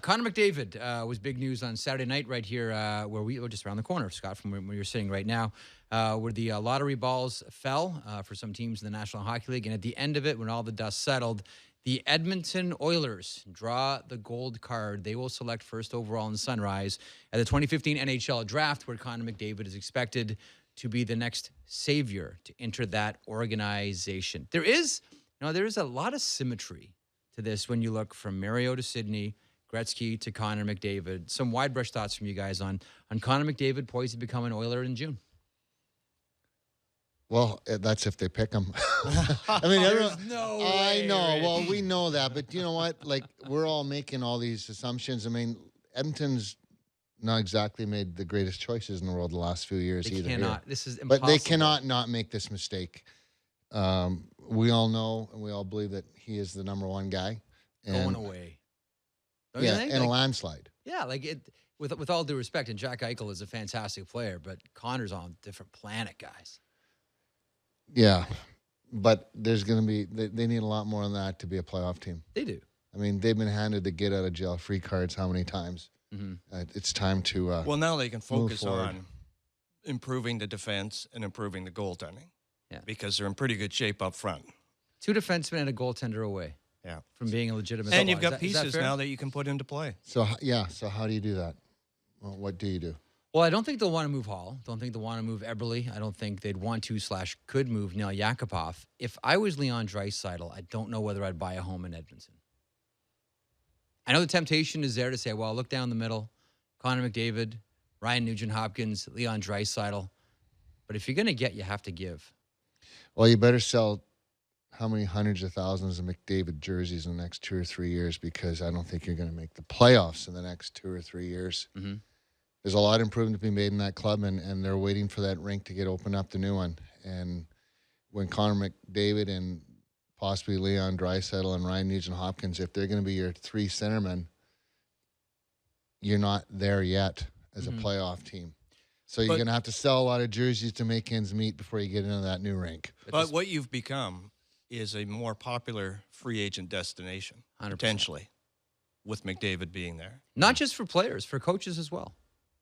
Connor McDavid was big news on Saturday night right here where we were just around the corner, Scott, from where you're sitting right now, where the lottery balls fell for some teams in the National Hockey League. And at the end of it, when all the dust settled, the Edmonton Oilers draw the gold card. They will select first overall in Sunrise at the 2015 NHL Draft, where Connor McDavid is expected to be the next savior to enter that organization. There is a lot of symmetry to this when you look from Mario to Sidney, Gretzky to Connor McDavid. Some wide brush thoughts from you guys on Connor McDavid poised to become an Oiler in June. Well, that's if they pick him. I mean, There's no way, I know. Rich. Well, we know that, but you know what? Like, we're all making all these assumptions. I mean, Edmonton's not exactly made the greatest choices in the world the last few years They either. cannot. This is impossible. But they cannot not make this mistake. We all know and we all believe that he is the number one guy. Going away. Don't you Yeah, think? and a landslide. Yeah, like it. With all due respect, and Jack Eichel is a fantastic player, but Connor's on a different planet, guys. Yeah, but there's going to be they need a lot more than that to be a playoff team. They do. I mean, they've been handed the get out of jail free cards how many times? It's time to well, now they can focus forward. on improving the defense and improving the goaltending. Yeah. Because they're in pretty good shape up front. 2 defensemen and a goaltender away. Yeah. From being a legitimate. And you've Is got that- is that pieces fair? now that you can put into play. So yeah, so how do you do that? Well, what do you do? Well, I don't think they'll want to move Hall. Don't think they'll want to move Eberle. I don't think they'd want to / could move Neil Yakupov. If I was Leon Draisaitl, I don't know whether I'd buy a home in Edmonton. I know the temptation is there to say, well, look down the middle, Connor McDavid, Ryan Nugent-Hopkins, Leon Draisaitl. But if you're going to get, you have to give. Well, you better sell how many hundreds of thousands of McDavid jerseys in the next 2 or 3 years, because I don't think you're going to make the playoffs in the next 2 or 3 years. Mm-hmm. There's a lot of improvement to be made in that club, and they're waiting for that rink to get opened up, the new one. And when Connor McDavid and possibly Leon Draisaitl and Ryan Nugent-Hopkins, if they're going to be your 3 centermen, you're not there yet as a playoff team. So you're going to have to sell a lot of jerseys to make ends meet before you get into that new rink. But what you've become is a more popular free agent destination, 100%. potentially, with McDavid being there. Not just for players, for coaches as well.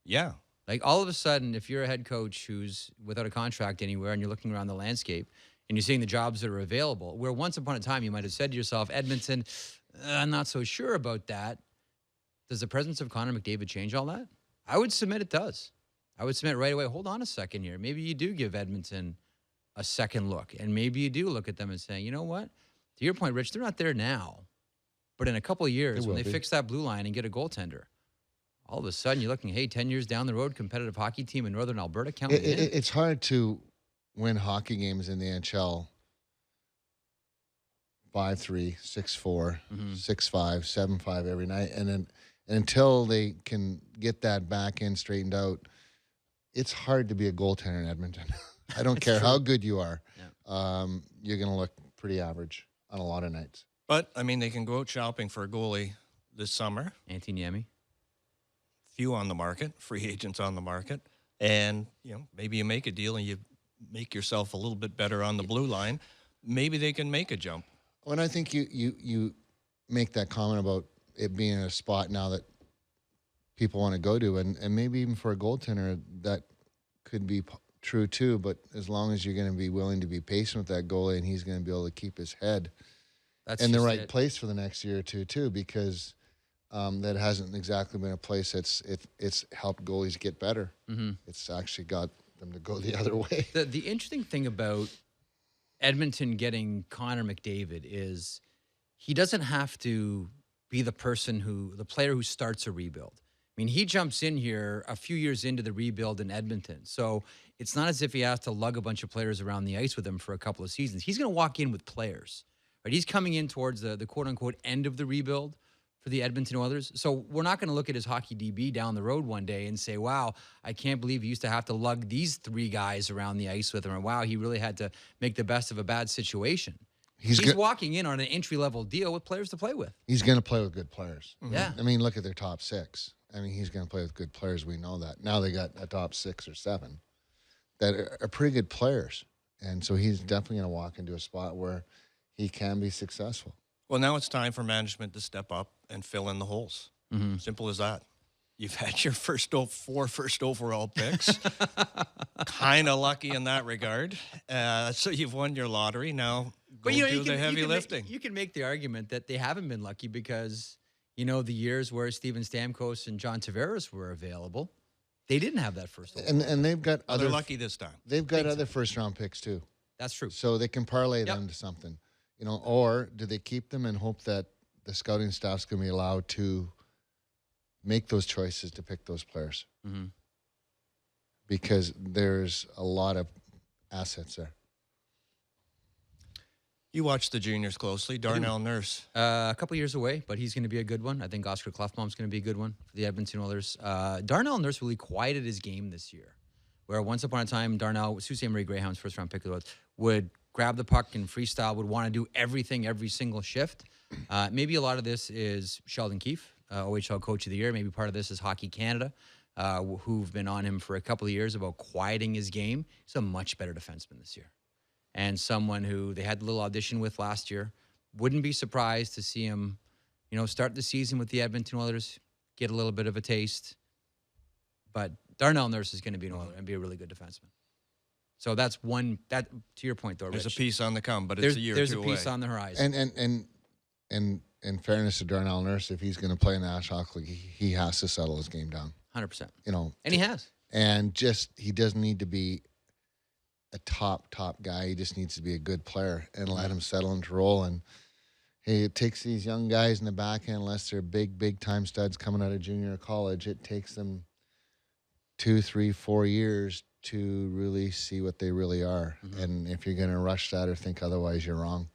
Yeah. Like all of a sudden, if you're a head coach who's without a contract anywhere and you're looking around the landscape and you're seeing the jobs that are available, where once upon a time you might have said to yourself, Edmonton, I'm not so sure about that. Does the presence of Connor McDavid change all that? I would submit it does. I would submit right away, hold on a second here. Maybe you do give Edmonton a second look, and maybe you do look at them and say, you know what? To your point, Rich, they're not there now. But in a couple of years, when they fix that blue line and get a goaltender, all of a sudden you're looking, hey, 10 years down the road, competitive hockey team in Northern Alberta, count me in. It's hard to win hockey games in the NHL 5-3, 6-4, 6-5, 7-5 every night. And then until they can get that back end straightened out, it's hard to be a goaltender in Edmonton. I don't care how good you are. Yeah. You're going to look pretty average on a lot of nights. But, I mean, they can go out shopping for a goalie this summer. Antti Niemi. Few on the market, free agents on the market. And, you know, maybe you make a deal and you make yourself a little bit better on the blue line. Maybe they can make a jump. When I think you make that comment about it being a spot now that people want to go to, and maybe even for a goaltender, that could be true too, but as long as you're going to be willing to be patient with that goalie and he's going to be able to keep his head in the right place for the next year or two too, because that hasn't exactly been a place it's helped goalies get better. It's actually got them to go the other way. The interesting thing about Edmonton getting Connor McDavid is he doesn't have to be the player who starts a rebuild. I mean, he jumps in here a few years into the rebuild in Edmonton. So it's not as if he has to lug a bunch of players around the ice with him for a couple of seasons. He's going to walk in with players. Right? He's coming in towards the quote-unquote end of the rebuild for the Edmonton Oilers. So we're not going to look at his hockey DB down the road one day and say, wow, I can't believe he used to have to lug these 3 guys around the ice with him. Or, wow, he really had to make the best of a bad situation. He's walking in on an entry-level deal with players to play with. He's going to play with good players. Yeah. I mean, look at their top 6. I mean, he's going to play with good players. We know that. Now they got a top 6 or 7 that are pretty good players. And so he's definitely going to walk into a spot where he can be successful. Well, now it's time for management to step up and fill in the holes. Simple as that. You've had your four first overall picks. Kind of lucky in that regard. So you've won your lottery. Now go do the heavy lifting. You can make the argument that they haven't been lucky because, the years where Steven Stamkos and John Tavares were available, they didn't have that first overall. And they've got they're lucky this time. They've got other first-round picks, too. That's true. So they can parlay them to something. Or do they keep them and hope that the scouting staff's going to be allowed to make those choices to pick those players? Mm-hmm. Because there's a lot of assets there. You watch the juniors closely. Darnell Nurse. A couple years away, but he's going to be a good one. I think Oscar Klefbom's going to be a good one for the Edmonton Oilers. Darnell Nurse really quieted his game this year, where once upon a time, Darnell, Sault Ste. Marie Greyhounds, first-round pick of the Oilers, would grab the puck and freestyle, would want to do everything every single shift. Maybe a lot of this is Sheldon Keefe, OHL Coach of the Year. Maybe part of this is Hockey Canada, who've been on him for a couple of years about quieting his game. He's a much better defenseman this year. And someone who they had a little audition with last year. Wouldn't be surprised to see him, start the season with the Edmonton Oilers, get a little bit of a taste. But Darnell Nurse is going to be an Oiler and be a really good defenseman. So that's one, that to your point, though, There's Rich, a piece on the come, but it's a year or two There's a piece away. on the horizon. And in fairness to Darnell Nurse, if he's going to play in the National Hockey League, he has to settle his game down. 100%. And he has. And he doesn't need to be a top guy. He just needs to be a good player and let him settle into role. And hey, it takes these young guys in the back end, unless they're big time studs coming out of junior college, it takes them 2, 3, 4 years to really see what they really are. And if you're going to rush that or think otherwise, you're wrong.